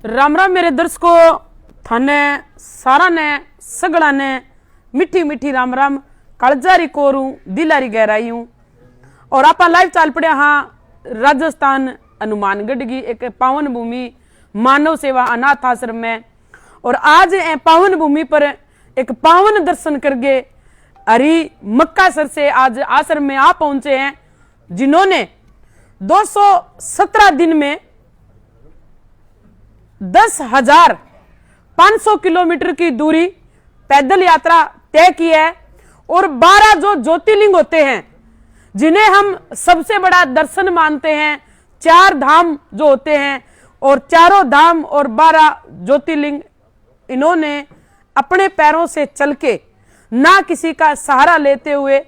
राम राम मेरे दर्शकों, थाने सारा ने सगड़ा ने मिठी मिठी राम राम कालजारी कोरू दिलारी गहराई हूं। और आप लाइव चाल पड़े हाँ राजस्थान हनुमानगढ़ की एक पावन भूमि मानव सेवा अनाथ आश्रम में। और आज पावन भूमि पर एक पावन दर्शन करके हरी मक्कासर से आज आश्रम में आ पहुंचे हैं, जिन्होंने 217 दिन में 10,500 किलोमीटर की दूरी पैदल यात्रा तय की है। और 12 जो ज्योतिर्लिंग होते हैं, जिन्हें हम सबसे बड़ा दर्शन मानते हैं, 4 धाम जो होते हैं, और चारों धाम और 12 ज्योतिर्लिंग इन्होंने अपने पैरों से चल के ना किसी का सहारा लेते हुए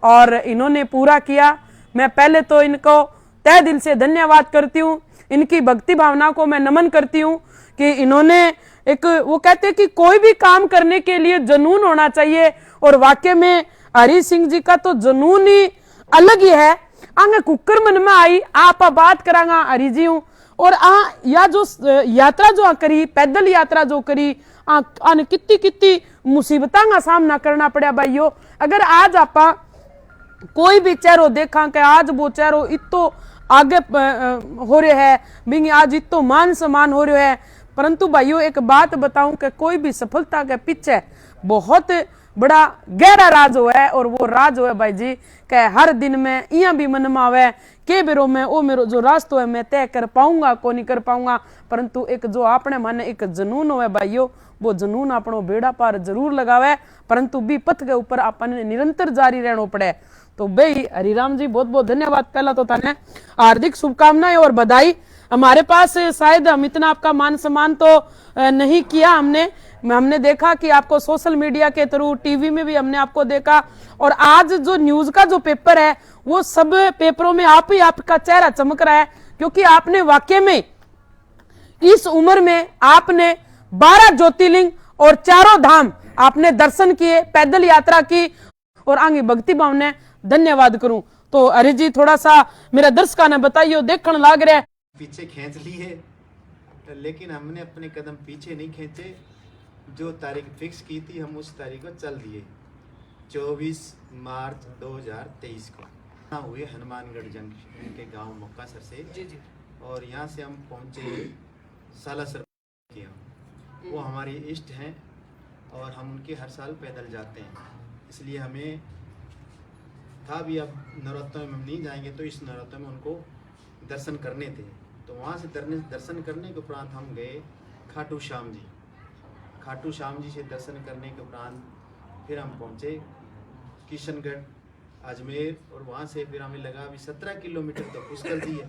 और इन्होंने पूरा किया। मैं पहले तो इनको तहे दिल से धन्यवाद करती हूँ, इनकी भक्ति भावना को मैं नमन करती हूँ कि इन्होंने एक वो कहते हैं कि कोई भी काम करने के लिए जुनून होना चाहिए, और वाकई में हरि सिंह जी का तो जुनून ही अलग ही है। आगे कुकर मन में आई आप बात करांगा हरि जी हूँ। और या जो यात्रा जो करी पैदल यात्रा जो करी आने कितनी कितनी मुसीबतों का सामना करना पड़ा भाइयों। अगर आज आप कोई भी चेहरो देखा कि आज वो चेहरो इतो आगे हो रहे है, बिंग आज इतो मान सम्मान हो रहे है, परंतु भाइयों एक बात बताऊं कि कोई भी सफलता के पीछे बहुत बड़ा गहरा राज हो है। और वो राज हो है भाई जी के हर दिन में यहाँ भी मन में आवे के बेरो में ओ मेरो जो रास्ता है मैं तय कर पाऊंगा को नहीं कर पाऊंगा, परंतु एक जो अपने मन एक जुनून हो है भाइयों, वो जुनून अपनो बेड़ा पार जरूर लगावे, परंतु भी पथ के ऊपर अपन निरंतर जारी रहना पड़े। तो भाई हरिराम जी बहुत बहुत धन्यवाद, पहला तो थाने हार्दिक शुभकामनाएं और बधाई। हमारे पास शायद हम इतना आपका मान सम्मान तो नहीं किया, हमने देखा कि आपको सोशल मीडिया के थ्रू टीवी में भी हमने आपको देखा, और आज जो न्यूज का जो पेपर है वो सब पेपरों में आप ही आपका चेहरा चमक रहा है, क्योंकि आपने वाकई में इस उम्र में आपने 12 ज्योतिर्लिंग और चारों धाम आपने दर्शन किए, पैदल यात्रा की, और आगे भक्ति भाव ने धन्यवाद करूं। तो अरे जी थोड़ा सा मेरा दर्शकों ने बताइए, देखने लाग रहा है पीछे खींच ली है, लेकिन हमने अपने कदम पीछे नहीं खींचे। जो तारीख फिक्स की थी हम उस तारीख को चल दिए, 24 मार्च 2023 को यहाँ हुए हनुमानगढ़ जंक्शन के गांव मक्कासर से जी। और यहाँ से हम पहुँचे सालासर के, वो हमारे इष्ट हैं और हम उनके हर साल पैदल जाते हैं, इसलिए हमें था भी अब नवरात्रों में हम नहीं जाएंगे तो इस नवरात्रों में उनको दर्शन करने थे। तो वहाँ से दर्शन करने के उपरांत हम गए खाटू श्याम जी। खाटू श्याम जी से दर्शन करने के उपरांत फिर हम पहुँचे किशनगढ़ अजमेर, और वहाँ से फिर हमें लगा अभी 17 किलोमीटर तो पुष्कर जी है,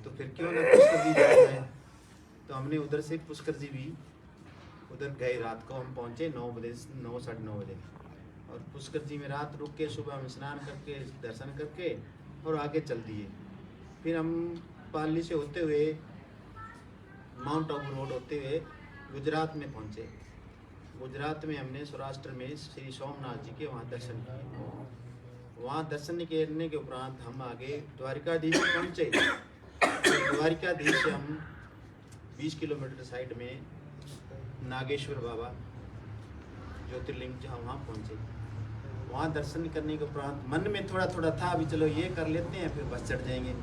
तो फिर क्यों ना पुष्कर जी जाए। तो हमने उधर से पुष्कर जी भी उधर गए। रात को हम पहुँचे 9 साढ़े 9 बजे, और पुष्कर जी में रात रुक के सुबह हम स्नान करके दर्शन करके और आगे चल दिए। फिर हम पाली से होते हुए माउंट आबू रोड होते हुए गुजरात में पहुंचे। गुजरात में हमने सौराष्ट्र में श्री सोमनाथ जी के वहाँ दर्शन किए। वहाँ दर्शन करने के उपरांत हम आगे द्वारिकाधीश पहुँचे। द्वारिकाधीश से हम 20 किलोमीटर साइड में नागेश्वर बाबा ज्योतिर्लिंग जहाँ वहाँ पहुँचे। वहाँ दर्शन करने के उपरांत मन में थोड़ा थोड़ा था अभी चलो ये कर लेते हैं फिर बस चढ़ जाएंगे।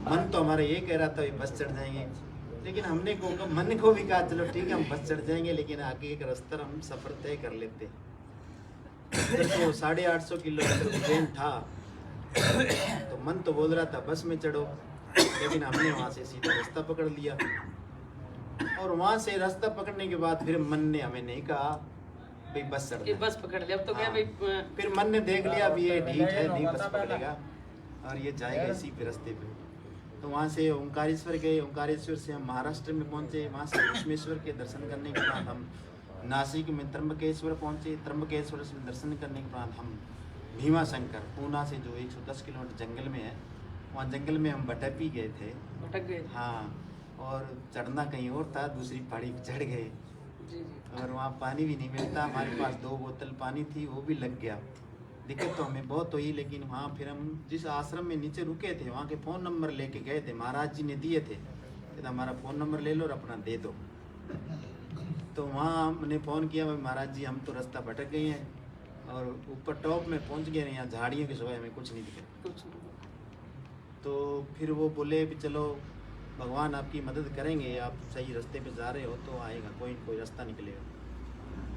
मन तो हमारा ये कह रहा था बस चढ़ जाएंगे, लेकिन हमने मन को भी कहा चलो ठीक है हम बस चढ़ जाएंगे, लेकिन आगे एक रास्ता हम सफर तय कर लेते। तो 850 किलोमीटर ट्रेन था, तो मन तो बोल रहा था बस में चढ़ो, लेकिन हमने वहाँ से सीधा रास्ता पकड़ लिया। और वहाँ से रास्ता पकड़ने के बाद फिर मन ने हमें नहीं कहा भाई बस चढ़, बस पकड़ लिया। अब तो क्या भाई फिर मन ने देख लिया अभी ये ढीठ है नहीं बस पकड़ेगा और ये जाएगा इसी पे रास्ते पे। तो वहाँ से ओंकारेश्वर गए। ओंकारेश्वर से हम महाराष्ट्र में पहुँचे। वहाँ से घुश्मेश्वर के दर्शन करने के बाद हम नासिक में त्र्यंबकेश्वर पहुँचे। त्र्यंबकेश्वर से दर्शन करने के बाद हम भीमा शंकर पूना से जो 110 किलोमीटर जंगल में है वहाँ जंगल में हम भटक भी गए थे। भटक गए। हाँ, और चढ़ना कहीं और था, दूसरी पहाड़ी पे चढ़ गए। जी। और वहाँ पानी भी नहीं मिलता, हमारे पास 2 बोतल पानी थी, वो भी लग गया। दिक्कत तो हमें बहुत हुई, लेकिन वहाँ फिर हम जिस आश्रम में नीचे रुके थे वहाँ के फ़ोन नंबर लेके गए थे, महाराज जी ने दिए थे, कहते हमारा फ़ोन नंबर ले लो और अपना दे दो। तो वहाँ हमने फ़ोन किया, भाई महाराज जी हम तो रास्ता भटक गए हैं और ऊपर टॉप में पहुँच गए हैं, यहाँ झाड़ियों के सिवाय हमें कुछ नहीं दिखा। तो फिर वो बोले भी चलो भगवान आपकी मदद करेंगे, आप सही रास्ते पे जा रहे हो तो आएगा, कोई न कोई रास्ता निकलेगा।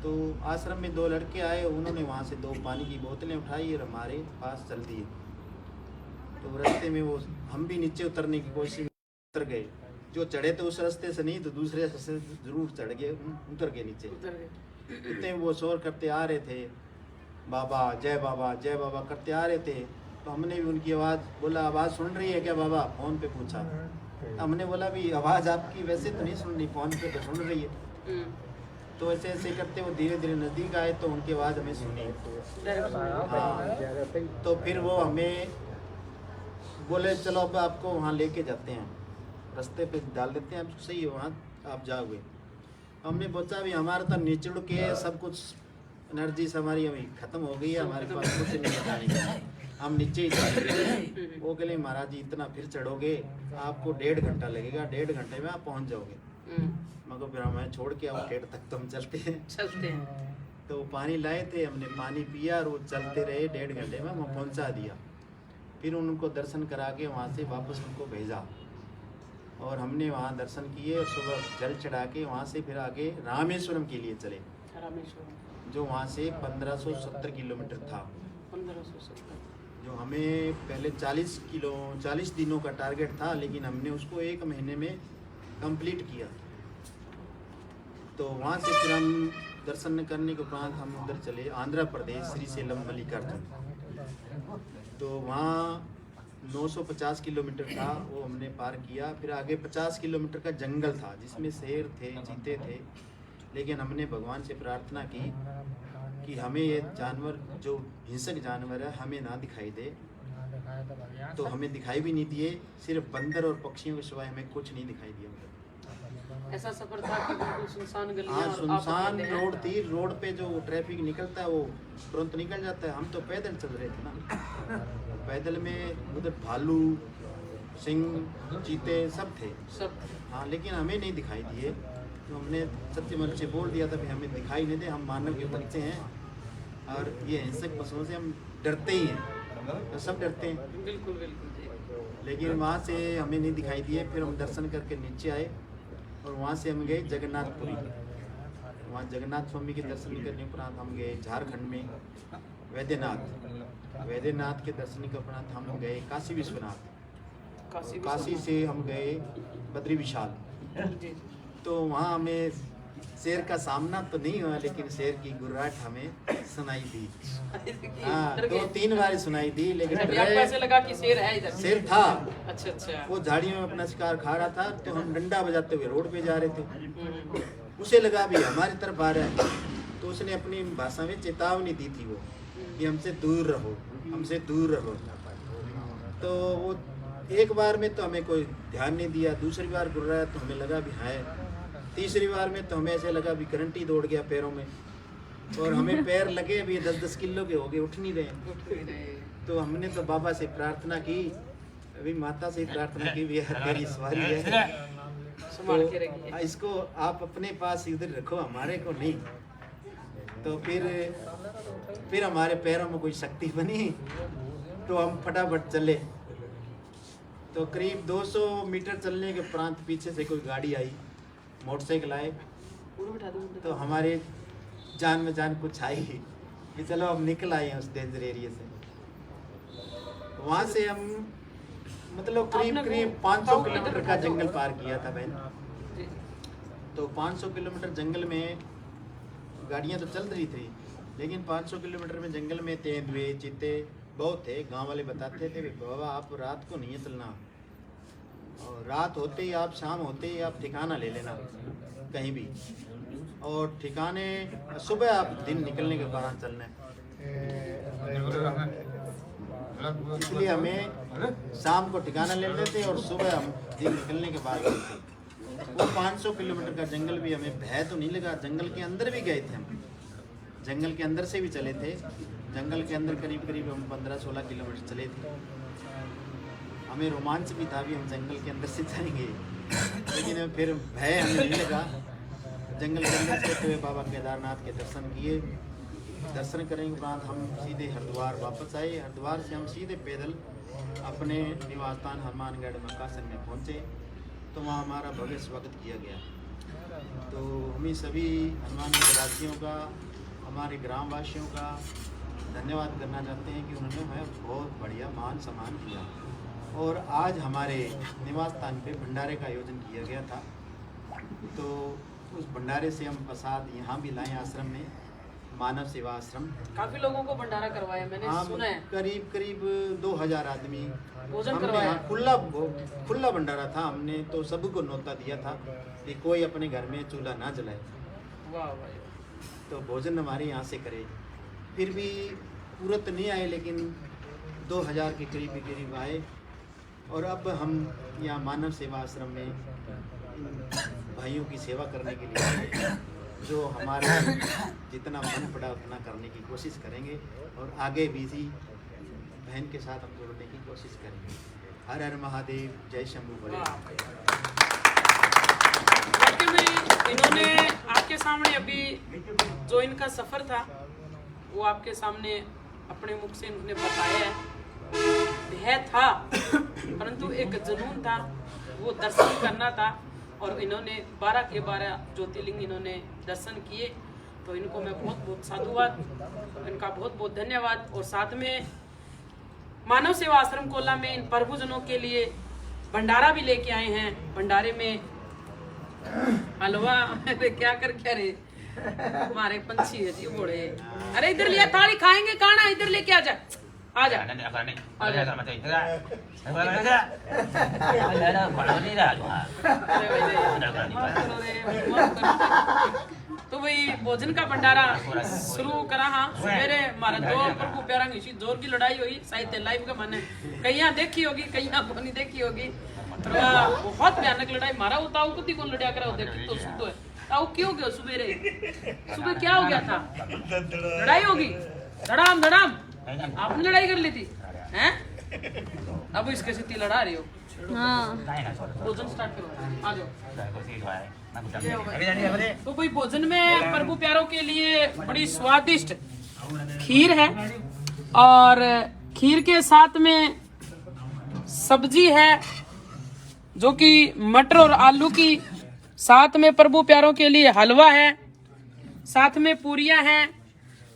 तो आश्रम में 2 लड़के आए, उन्होंने वहाँ से 2 पानी की बोतलें उठाई और हमारे पास चल दिए। तो रास्ते में वो हम भी नीचे उतरने की कोशिश, उतर गए। जो चढ़े थे उस रास्ते से नहीं तो दूसरे रास्ते से जरूर चढ़ गए, उतर गए नीचे। इतने वो शोर करते आ रहे थे, बाबा जय बाबा करते आ रहे थे। तो हमने भी उनकी आवाज़ बोला, आवाज़ सुन रही है क्या बाबा? फ़ोन पे पूछा। हमने बोला भी आवाज़ आपकी वैसे तो नहीं सुन रही, फ़ोन पे तो सुन रही है। तो ऐसे ऐसे करते वो धीरे धीरे नज़दीक आए तो उनकी आवाज़ हमें सुनी। हाँ, तो फिर वो हमें बोले चलो अब आपको वहाँ लेके जाते हैं, रास्ते पे डाल देते हैं, आप सही है वहाँ आप जाओगे। हमने सोचा भी हमारा तो निचड़ के सब कुछ एनर्जी हमारी अभी ख़त्म हो गई है, हमारे पास कुछ नहीं बताने का, हम नीचे ही चले गए। वो कहले महाराज जी इतना फिर चढ़ोगे आपको 1.5 घंटा लगेगा, 1.5 घंटे में आप पहुँच जाओगे। मगर फिर हमें छोड़ के आओ, 1.5 तक तो हम चलते हैं। तो पानी लाए थे, हमने पानी पिया और वो चलते रहे, 1.5 घंटे में हम पहुँचा दिया। फिर उनको दर्शन करा के वहाँ से वापस उनको भेजा और हमने वहाँ दर्शन किए और सुबह जल चढ़ा के वहाँ से फिर आगे रामेश्वरम के लिए चले, जो वहाँ से 1570 किलोमीटर था। 1570 जो हमें पहले 40 दिनों का टारगेट था, लेकिन हमने उसको 1 महीने में कंप्लीट किया। तो वहाँ से फिर हम दर्शन करने के उपरांत हम उधर चले आंध्र प्रदेश, श्रीशैलम मल्लिकार्जुन। तो वहाँ 950 किलोमीटर था, वो हमने पार किया। फिर आगे 50 किलोमीटर का जंगल था जिसमें शेर थे, चीते थे, लेकिन हमने भगवान से प्रार्थना की कि हमें ये जानवर जो हिंसक जानवर है हमें ना दिखाई दे। तो हमें दिखाई भी नहीं दिए, सिर्फ बंदर और पक्षियों के सिवाय हमें कुछ नहीं दिखाई दिया। ऐसा सफर था कि बिल्कुल सुनसान गलियां। हाँ, सुनसान रोड थी, रोड पे जो ट्रैफिक निकलता है वो तुरंत निकल जाता है। हम तो पैदल चल रहे थे ना, पैदल में उधर भालू, सिंह, चीते सब थे। हाँ, लेकिन हमें नहीं दिखाई दिए। तो हमने सत्यमल से बोल दिया था कि हमें दिखाई नहीं दे, हम मानव के बच्चे हैं और ये हिंसक पशुओं से हम डरते ही हैं, तो सब डरते हैं। बिल्कुल। लेकिन वहाँ से हमें नहीं दिखाई दिए। फिर हम दर्शन करके नीचे आए और वहाँ से हम गए जगन्नाथपुरी। वहाँ जगन्नाथ स्वामी के दर्शन करने उपरांत हम गए झारखंड में वैद्यनाथ के दर्शन के उपरांत हम गए काशी विश्वनाथ। काशी से हम गए बद्री विशाल। तो वहाँ हमें शेर का सामना तो नहीं हुआ, लेकिन शेर की गुर्राहट हमें सुनाई दी। हाँ, 2-3 बार सुनाई दी, लेकिन ऐसे लगा कि शेर है इधर। शेर था। अच्छा। वो झाड़ियों में अपना शिकार खा रहा था, तो हम डंडा बजाते हुए रोड पे जा रहे थे। उसे लगा भी हमारी तरफ आ रहा है, तो उसने अपनी भाषा में चेतावनी दी थी वो कि हमसे दूर रहो, हमसे दूर रहो। तो वो एक बार में तो हमें कोई ध्यान नहीं दिया, दूसरी बार गुर्राया तो हमें लगा भी है, तीसरी बार में तो हमें ऐसे लगा भी करंट ही दौड़ गया पैरों में, और हमें पैर लगे अभी 10-10 किलो के हो गए, उठ नहीं रहे। तो हमने तो बाबा से प्रार्थना की, अभी माता से प्रार्थना की भी तेरी सवारी है, तो इसको आप अपने पास इधर रखो, हमारे को नहीं। तो फिर हमारे पैरों में कोई शक्ति बनी, तो हम फटाफट चले। तो करीब 200 मीटर चलने के उपरांत पीछे से कोई गाड़ी आई, मोटरसाइकिल आए, तो हमारे जान में जान कुछ आई कि चलो हम निकल आए हैं उस डेंजर एरिया से। वहाँ से हम मतलब करीब 500 किलोमीटर का जंगल पार किया था बहन। तो 500 किलोमीटर जंगल में गाड़ियाँ तो चल रही थी, लेकिन 500 किलोमीटर में जंगल में तेंदुए, चीते बहुत थे। गांव वाले बताते थे बाबा आप रात को नहीं चलना, और रात होते ही आप, शाम होते ही आप ठिकाना ले लेना कहीं भी, और ठिकाने सुबह आप दिन निकलने के बाद चलना है। इसलिए हमें शाम को ठिकाना ले लेते थे और सुबह हम दिन निकलने के बाद गए थे। वो 500 किलोमीटर का जंगल भी हमें भय तो नहीं लगा, जंगल के अंदर भी गए थे हम, जंगल के अंदर से भी चले थे। जंगल के अंदर करीब करीब हम 15-16 किलोमीटर चले थे। हमें रोमांच भी था भी हम जंगल के अंदर से जाएंगे, लेकिन फिर भय हमें नहीं लगा। जंगल के अंदर से हुए बाबा केदारनाथ के दर्शन किए। दर्शन करने के बाद हम सीधे हरिद्वार वापस आए। हरिद्वार से हम सीधे पैदल अपने निवास स्थान हनुमानगढ़ मक्कासन में पहुँचे, तो वहाँ हमारा भव्य स्वागत किया गया। तो हमें सभी हनुमानगढ़ वासियों का, हमारे ग्रामवासियों का धन्यवाद करना चाहते हैं कि उन्होंने हमें बहुत बढ़िया मान सम्मान किया। और आज हमारे निवास स्थान पे भंडारे का आयोजन किया गया था, तो उस भंडारे से हम प्रसाद यहाँ भी लाए आश्रम में, मानव सेवा आश्रम। काफी लोगों को भंडारा करवाया मैंने सुना है। करीब करीब 2000 आदमी भोजन हमने करवाया। खुला भंडारा था। हमने तो सबको न्योता दिया था कि कोई अपने घर में चूल्हा ना जलाए, वाह वाह। तो भोजन हमारे यहाँ से करे। फिर भी पूरा तो नहीं आए, लेकिन 2000 के करीब आए। और अब हम यहाँ मानव सेवा आश्रम में भाइयों की सेवा करने के लिए आए, जो हमारे जितना मन पड़ा उतना करने की कोशिश करेंगे और आगे भी इसी बहन के साथ हम जोड़ने की कोशिश करेंगे। हर हर महादेव, जय शंभू बोले। इन्होंने आपके सामने अभी जो इनका सफर था वो आपके सामने अपने मुख से इन्होंने बताया है। भय था परंतु एक जुनून था, वो दर्शन करना था। और इन्होंने 12 के 12 ज्योतिर्लिंग इन्होंने दर्शन किए, तो इनको मैं बहुत बहुत साधुवाद, इनका बहुत बहुत धन्यवाद। और साथ में मानव सेवा आश्रम कोला में इन प्रभुजनों के लिए भंडारा भी लेके आए हैं। भंडारे में हलवा, अरे क्या कर क्या रे हमारे पंछी है जी बड़े। अरे इधर लिया थाली खाएंगे, खाना इधर लेके आ जा, आ जा। तो भाई भोजन का भंडारा शुरू करा। हाँ मेरे हमारा दो प्रभु प्यारा इसी जोर की लड़ाई हुई साहित्य लाइव के माने, कहीं देखी होगी कहीं नहीं देखी होगी। बहुत भयानक लड़ाई मारा होता हूँ, कुछ कौन लड़ाया करा देखी तो शुद्ध है। आओ क्यों गया सुबह क्या हो गया था? लड़ाई होगी, धड़ाम धड़ाम आपने लड़ाई कर ली थी हैं? अब इसके से लड़ा रही हो। भोजन स्टार्ट करो, आ जाओ। तो भाई भोजन में प्रभु प्यारों के लिए बड़ी स्वादिष्ट खीर है और खीर के साथ में सब्जी है जो कि मटर और आलू की, साथ में प्रभु प्यारों के लिए हलवा है, साथ में पूरियां हैं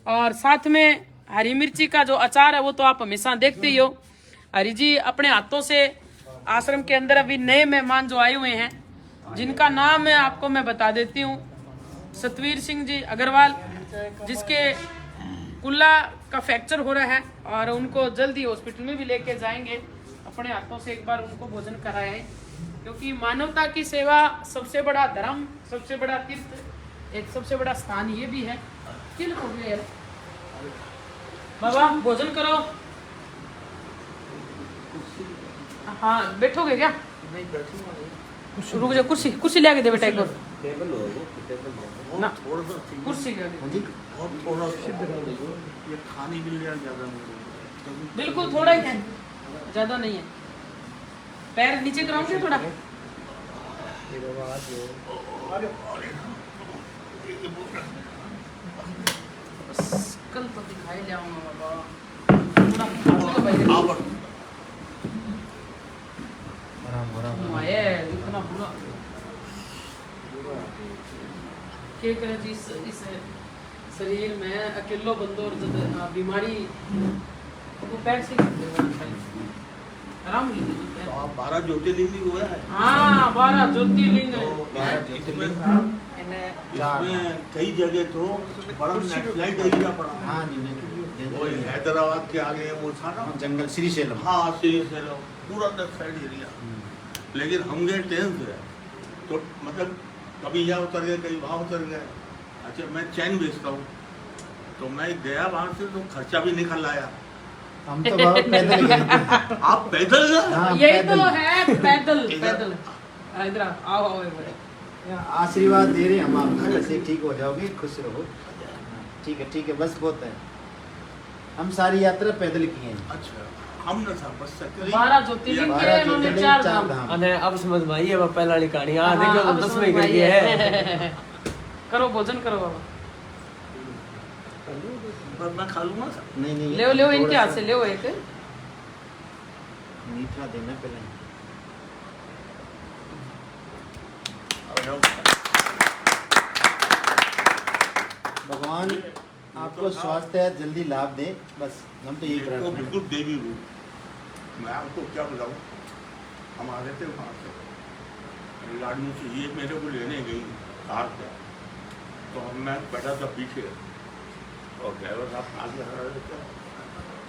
और साथ में हरी मिर्ची का जो अचार है वो तो आप हमेशा देखते ही हो। हरी जी अपने हाथों से आश्रम के अंदर अभी नए मेहमान जो आए हुए हैं, जिनका नाम है आपको मैं बता देती हूँ, सतवीर सिंह जी अग्रवाल, जिसके कुल्ला का फ्रैक्चर हो रहा है और उनको जल्दी हॉस्पिटल में भी लेके जाएंगे। अपने हाथों से एक बार उनको भोजन कराए, क्योंकि मानवता की सेवा सबसे बड़ा धर्म, सबसे बड़ा तीर्थ, एक सबसे बड़ा स्थान ये भी है। किल हो गया यार बाबा, भोजन करो। हाँ बैठोगे क्या? नहीं बैठूंगा। रुक जा, कुर्सी कुर्सी ले आके दे बेटा एक बार। टेबल हो टेबल ना थोड़ा सा कुर्सी ले आके। और थोड़ा ये खाने के लिए ज्यादा नहीं, बिल्कुल थोड़ा ही है, ज्यादा नहीं है। पैर नीचे कराओगे थोड़ा। कल तो दिखाई ले आऊंगा बाबा, थोड़ा खाओगे भाई। माये इतना बुरा क्या करे जी, इस शरीर में अकेलो बंदो और बीमारी वो पैर से आराम लीजिए। 12 ज्योतिर्लिंग भी हुआ है। हाँ 12 ज्योतिर्लिंग इसमें कई जगह तो बड़ा नेशनलाइट एरिया पड़ा। हाँ जी, वो हैदराबाद के आगे वो था ना जंगल श्रीशैलम। हाँ श्रीशैलम पूरा नेशनलाइट एरिया। लेकिन हम गए ट्रेन से, तो मतलब कभी यहाँ उतर गए कहीं वहाँ उतर गए। अच्छा मैं चैन बेचता हूँ, तो मैं गया वहाँ से तो खर्चा भी निकल आया। हम तो बाबा पैदल गए थे। आप पैदल गए? हाँ, यही तो पैदल। है पैदल पैदल। इधर आओ आओ एक बार। यहाँ आशीर्वाद दे रहे हैं हम आपको, ऐसे ठीक हो जाओगे, खुश रहो। ठीक है, बस बहुत है। हम सारी यात्रा पैदल की है। अच्छा, हम न था बस सकरी 12 ज्योतिर्लिंग के 12 उन्होंने ज्योतिर्लिंग, 4 4 धाम। धाम। अरे अब समझ में आई है वो पहले वाली कहानी। हाँ हाँ, देखो अब 10वीं समझ कर में गई आई है। करो भोजन करो बाबा। पर मैं खा लूंगा सर। नहीं ले इनके थोड़ा हाथ सा से ले एक। मीठा देना पहले। भगवान आपको स्वास्थ्य है, जल्दी लाभ दे, बस हम तो यही तो प्रार्थना बिल्कुल देवी रूप। मैं आपको क्या बताऊं, हम आ रहे थे वहाँ से गाड़ियों से, ये मेरे को लेने गई कार पे, तो मैं बैठा था पीछे और ड्राइवर साहब आगे आ रहे थे।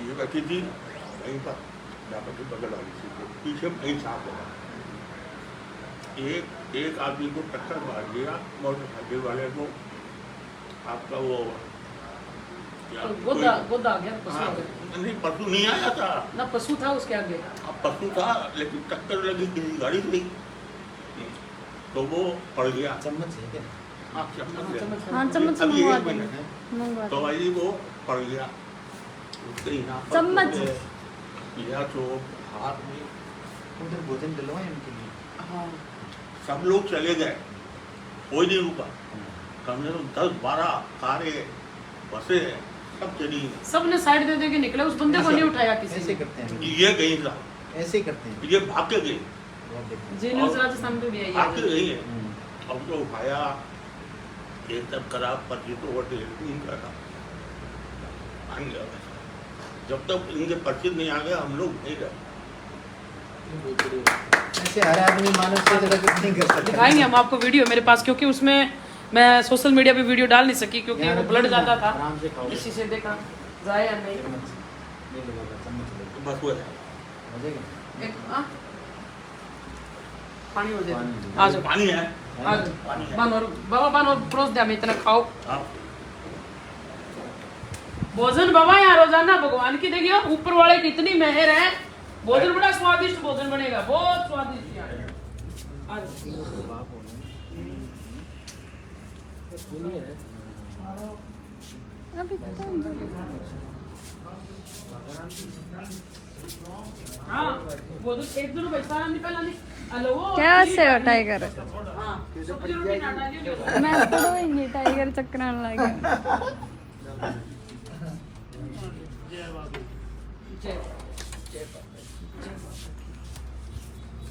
ये बैठी थी कहीं पर जाकर के बगल वाली सीट पे, पीछे कहीं साफ होगा। एक आदमी को टक्कर मार दिया मोटरसाइकिल वाले को। आपका वो क्या गोदा कोई- गोदा आ गया पशु हाँ, आ गया। नहीं पशु नहीं आया था। ना पशु था उसके आगे। अब पशु था लेकिन टक्कर लगी किसी गाड़ी से, तो वो पड़ गया। चम्मच है क्या? हाँ, चम्मच है। हाँ चम्मच अभी मंगवा एक दो मिनट है। मंगवा तो दो। भाई वो पड़ गया उसके यहाँ पर चम्मच। तो या तो हाथ में उधर भोजन दिलवाएं उनके लिए। हाँ सब लोग चले गए, कोई नहीं रुका। कम से कम 10-12 कारें बसें सब चली गई। सबने साइड दे दे के निकले, उस बंदे को नहीं उठाया किसी ऐसे ने। करते हैं, ये गई था, ऐसे करते हैं। ये भाग के गई, बहुत देखते जी न्यूज़ राजस्थान पे भी आई भाग के है। गई है। अब तो उठाया एक तब खराब पर ये तो वोट इनका था मान गया। जब तक इनके पर्चे नहीं आ गए हम लोग नहीं गए। हैं। ऐसे हर आदमी मानव से जगह नहीं कर सकता। दिखाएंगे हम आपको वीडियो मेरे पास, क्योंकि उसमें मैं सोशल मीडिया पे वीडियो डाल नहीं सकी क्योंकि यहाँ वो रख ब्लड लो, ज्यादा था। आराम से खाओ। इसी से देखा जाए या नहीं। चम्मच ले लो बाबा, चम्मच ले लो। बस वो है। हो जाएगा? एक पानी हो जाए। पानी। आ जाओ पानी है। आ जाओ। बानोर बाबा बानोर परोस दे, हमें इतना खाओ आप भोजन। बाबा यहाँ रोजाना भगवान की देखिए ऊपर वाले की इतनी मेहर है, भोजन बड़ा स्वादिष्ट भोजन बनेगा, बहुत स्वादिष्ट यहाँ। आ जाओ। अभी तो हाँ भोजन एक दिन पैसा नहीं पहला नहीं। हेलो क्या से हो टाइगर? हाँ सब्जी रोटी ना डालिए। मैं पढ़ोएंगी टाइगर चक्रान लगे।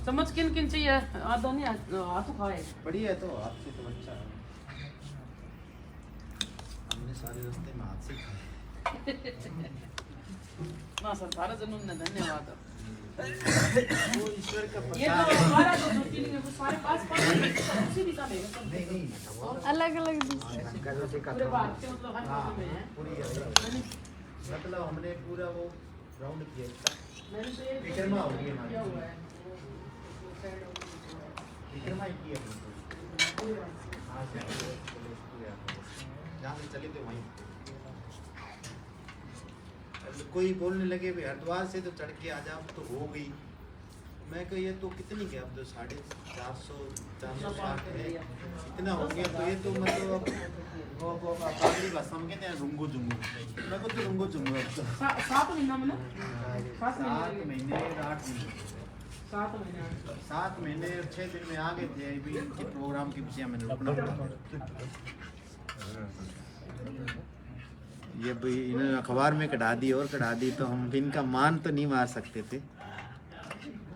चम्मच किन किन चाहिए? आधा नहीं हाथ खाए। बढ़िया है, तो आपसे तो अच्छा है। हमने सारे रास्ते में हाथ से खाए। हाँ सर सारा जन्म ने धन्यवाद। वो ईश्वर का ये तो प्रसाद है। हमारा जो ज्योतिर्लिंग है वो सारे पास उसी दिशा में है सब। नहीं नहीं, अलग अलग पूरे भारत के मतलब हर कोने में है। पूरी मतलब हमने पूरा वो राउंड किया। मैंने तो ये विक्रमा हो गई हमारी। किया हुआ है। विक्रमा ही किया हमने। हाँ, जहाँ से चले थे वहीं। कोई बोलने लगे भी हरिद्वार से तो चढ़ के आ जाओ, तो हो गई। मैं कहा ये तो कितनी क्या, अब तो 450-460 है, इतना हो गया। तो ये तो मतलब वो पागली भाषा में कहते हैं रुंगो जुंगो। मैं को तो रुंगो जुंगो अब तो। 7 महीना में ना 7 7 महीने महीने 8 महीने 7 महीने 7 महीने और 6 दिन में आ गए थे। अभी इनके प्रोग्राम के पीछे मैंने रुकना पड़ा। ये भी इन्होंने अखबार में कढ़ा दी और कढ़ा दी, तो हम भी इनका मान तो नहीं मार सकते थे।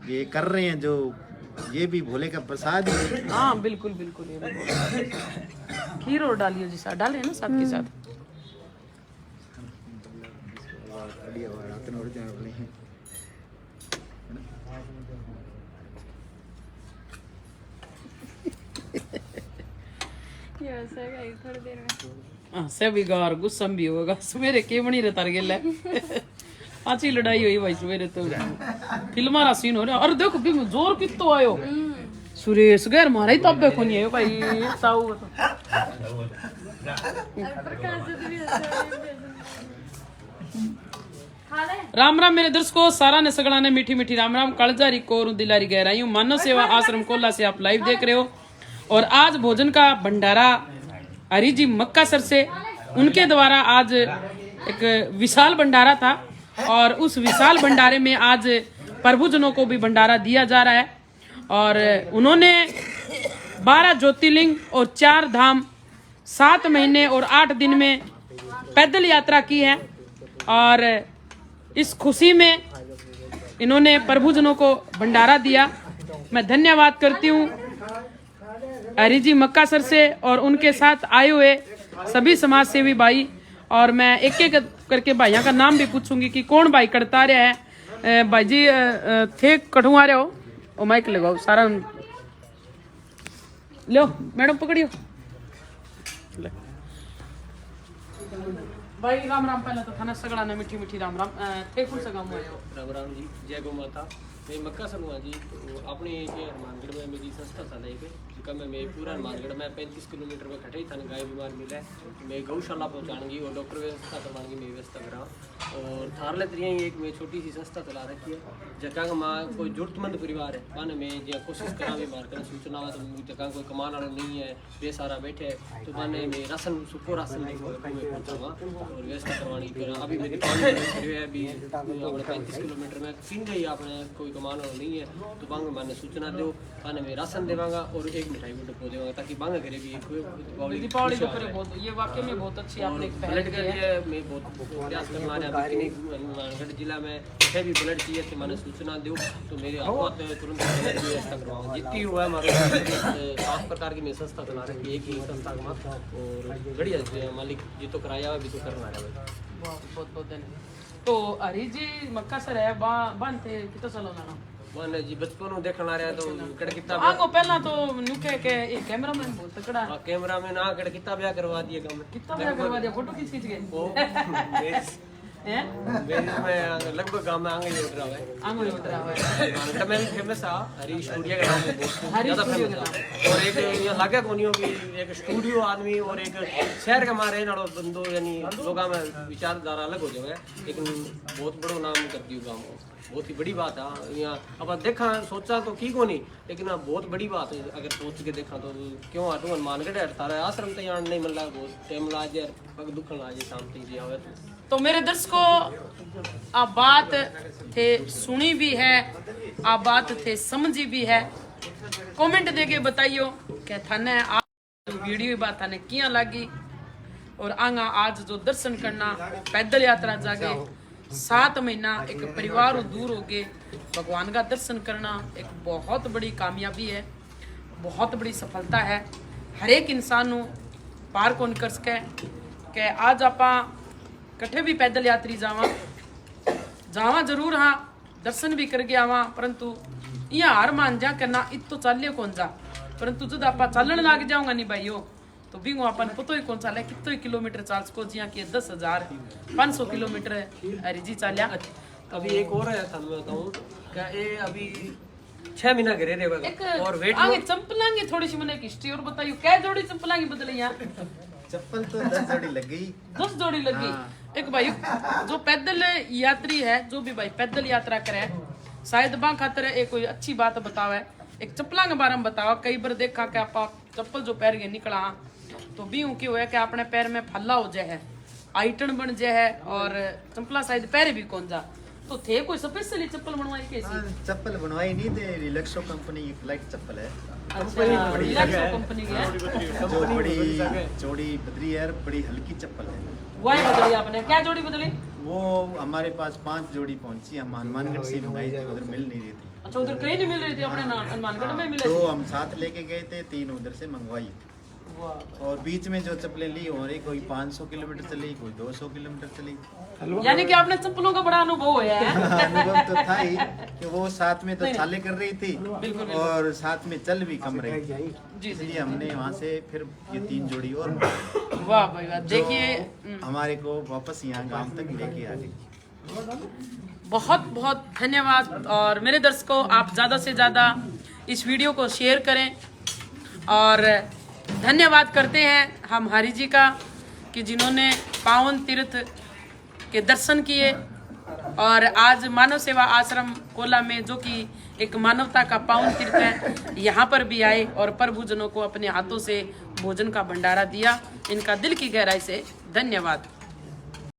ये कर रहे हैं जो, ये भी भोले का प्रसाद ही है। हाँ बिल्कुल बिल्कुल। ये भी खीर और डालियो जी साथ डाल रहे हैं ना साथ के साथ। बढ़िया हुआ, रात में उड़ जाए बोले। ये वैसे गई थोड़ी देर में। हाँ सभी गार गुस्सम भी होगा सवेरे के बनी रे तार गेला। अच्छी लड़ाई हुई भाई सवेरे तो। फिल्मा रा सीन हो रहा। अरे देखो भी जोर कितो आयो। सुरेश गैर मारा ही तब्बे को नहीं है भाई साऊ तो। प्रकाश जी भी ऐसे राम राम मेरे दर्शकों, सारा ने सगड़ा ने मीठी मीठी राम राम, कालजारी कोर दिलारी गहराई मानव सेवा आश्रम कोला से आप लाइव देख रहे हो। और आज भोजन का भंडारा हरी जी मक्का सर से, उनके द्वारा आज एक विशाल भंडारा था और उस विशाल भंडारे में आज प्रभुजनों को भी भंडारा दिया जा रहा है। और उन्होंने 12 ज्योतिर्लिंग और 4 धाम 7 महीने और 8 दिन में पैदल यात्रा की है। और इस खुशी में इन्होंने प्रभुजनों को भंडारा दिया। मैं धन्यवाद करती हूँ हरी जी मक्का सर से और उनके साथ आए हुए सभी समाज सेवी भाई। और मैं एक एक करके भाइयों का नाम भी पूछूंगी कि कौन भाई करता रहा है। भाई जी थे कठुआ रहे हो, ओ माइक लगाओ सारा लो, मैडम पकड़ियो भाई। राम राम, पहले तो थाना सगड़ा ने मीठी मीठी राम राम। थे कौन सा गाँव में आए हो? राम राम जी, जय गौ माता। मैं मक्का सर हुआ जी। तो अपने ये हनुमानगढ़ में मेरी संस्था था नहीं जिसका मैं पूरा हनुमानगढ़ में 35 किलोमीटर में खटे था। गाय बीमार मिला है मैं गौशाला पहुँचाऊंगी और डॉक्टर व्यवस्था करवाऊंगी, मैं व्यवस्था करा। और थारले तरिया एक मैं छोटी सी संस्था चला रखी है जगह माँ कोई जरूरतमंद परिवार है पाने में जो कोशिश करा भी मार कर सूचना तो जगह कोई कमान वाला नहीं है, बेसारा बैठे तो माने में राशन सुखो राशन नहीं पहुँचावा और व्यवस्था करवानी। फिर अभी मेरी पानी है अभी अपने 35 किलोमीटर में पीन गई अपने कोई कमान वाला नहीं है तो बांग मैंने सूचना दो पाने में राशन देवांगा और एक मिठाई को डब्बो देवांगा ताकि बांग घरे भी दीपावली को करे। बहुत ये वाकई में बहुत अच्छी आपने ब्लड के लिए मैं बहुत प्रयास करना रहा है। हनुमानगढ़ जिला में कहीं भी ब्लड चाहिए तो मैंने सूचना दो तो मेरे आपको तुरंत व्यवस्था करवाऊँ। जितनी हुआ है हमारे 7 प्रकार की मैं संस्था चला रही एक ही संस्था का और बढ़िया मालिक जी तो कराया भी तो करना है। बहुत बहुत धन्यवाद। तो हरी जी मक्का सर है बन थे कितना साल होना मैंने जी बचपन में देखना रहा तो कड़ कितना आगो पहला तो नुके के एक कैमरामैन बहुत तगड़ा कैमरा में ना कड़ कितना ब्याह करवा दिए कम कितना ब्याह करवा दिया, फोटो खींच गए हैं मैं लगभग गांव में आंगली उठ रहा है आंगली उठ रहा है मैं भी फेमस आ हरी स्टूडियो का नाम बहुत ज्यादा फेमस है। और एक ये लागे कोनियो की एक स्टूडियो आदमी और एक शहर का मारे नाड़ो बंदो यानी लोगा में विचारधारा अलग हो जाए लेकिन बहुत बड़ो नाम करती हूँ गाँव को। बहुत ही बड़ी बात है यहाँ अब देखा सोचा तो की को नहीं लेकिन अब बहुत बड़ी बात है अगर सोच के देखा तो क्यों हटू हनुमानगढ़ हटता आश्रम तो यहाँ नहीं मिल रहा बहुत टाइम ला जाए पग दुखन ला जाए शाम तक आवे तो मेरे दर्शकों आप बात थे सुनी भी है, आप बात थे समझी भी है। कमेंट देके बताइयो क्या थाने आज वीडियो बात थाने किया लगी और आंगा आज जो दर्शन करना पैदल यात्रा जाके 7 महीना एक परिवार दूर हो गए भगवान का दर्शन करना एक बहुत बड़ी कामयाबी है, बहुत बड़ी सफलता है। हर एक इंसान पार कौन कर सके कि आज आपा कट्ठे भी पैदल यात्री जावा जरूर हाँ दर्शन भी करके आवा परंतु यहाँ हार मान जा करना इत तो चालिए कौन जा परंतु जब आप चलन लग जाऊंगा नहीं भाई तो भी अपन पतो ही कौन चाले कितने किलोमीटर चाल सको जिया कि 10,500 किलोमीटर हरी जी चालिया। अभी एक और है था मैं बताऊँ क्या ये अभी 6 महीना घरे रहेगा और वेट आगे चंपलांगी थोड़ी सी मैंने हिस्ट्री और बताइयो क्या जोड़ी चंपलांगी बदली यहाँ चप्पल तो 10 जोड़ी लग गई 10 जोड़ी लगी। एक भाई जो पैदल यात्री है जो भी भाई पैदल यात्रा करे शायद बा खातर एक कोई अच्छी बात बतावे एक चप्पला के बारे में बतावा। कई बार देखा कि आप चप्पल जो पैर के निकला तो भी ऊँकी हुआ कि अपने पैर में फल्ला हो जाए है आइटन बन जाए है और चप्पला शायद पैर भी कौन जा तो थे कोई स्पेशली चप्पल बनवाई कैसी? चप्पल बनवाई नहीं थे, रिलैक्सो कंपनी की फ्लाइट चप्पल है। अच्छा रिलैक्सो कंपनी की है जो बड़ी चौड़ी बदली है, बड़ी हल्की चप्पल है। वही बदली आपने क्या जोड़ी बदली? वो हमारे पास 5 जोड़ी पहुंची, हम हनुमानगढ़ से मंगाई थी, उधर मिल नहीं रही थी। अच्छा उधर कहीं नहीं मिल रही थी अपने हनुमानगढ़ में मिले तो हम साथ लेके गए थे, 3 उधर से मंगवाई। और बीच में जो चप्पलें ली और कोई 500 किलोमीटर चली कोई 200 किलोमीटर चली। यानी कि आपने चप्पलों का बड़ा अनुभव है। अनुभव तो था ही कि वो साथ में तो छाले कर रही थी और साथ में चल भी कम रही थी, इसलिए हमने वहाँ से फिर ये 3 जोड़ी और वाह भाई वाह। देखिए हमारे को वापस यहाँ गांव तक लेके आ गई। बहुत बहुत धन्यवाद। और मेरे दर्शकों आप ज़्यादा से ज़्यादा इस वीडियो को शेयर करें और धन्यवाद करते हैं हम हरि जी का कि जिन्होंने पावन तीर्थ के दर्शन किए और आज मानव सेवा आश्रम कोला में, जो कि एक मानवता का पावन तीर्थ है, यहाँ पर भी आए और प्रभुजनों को अपने हाथों से भोजन का भंडारा दिया। इनका दिल की गहराई से धन्यवाद।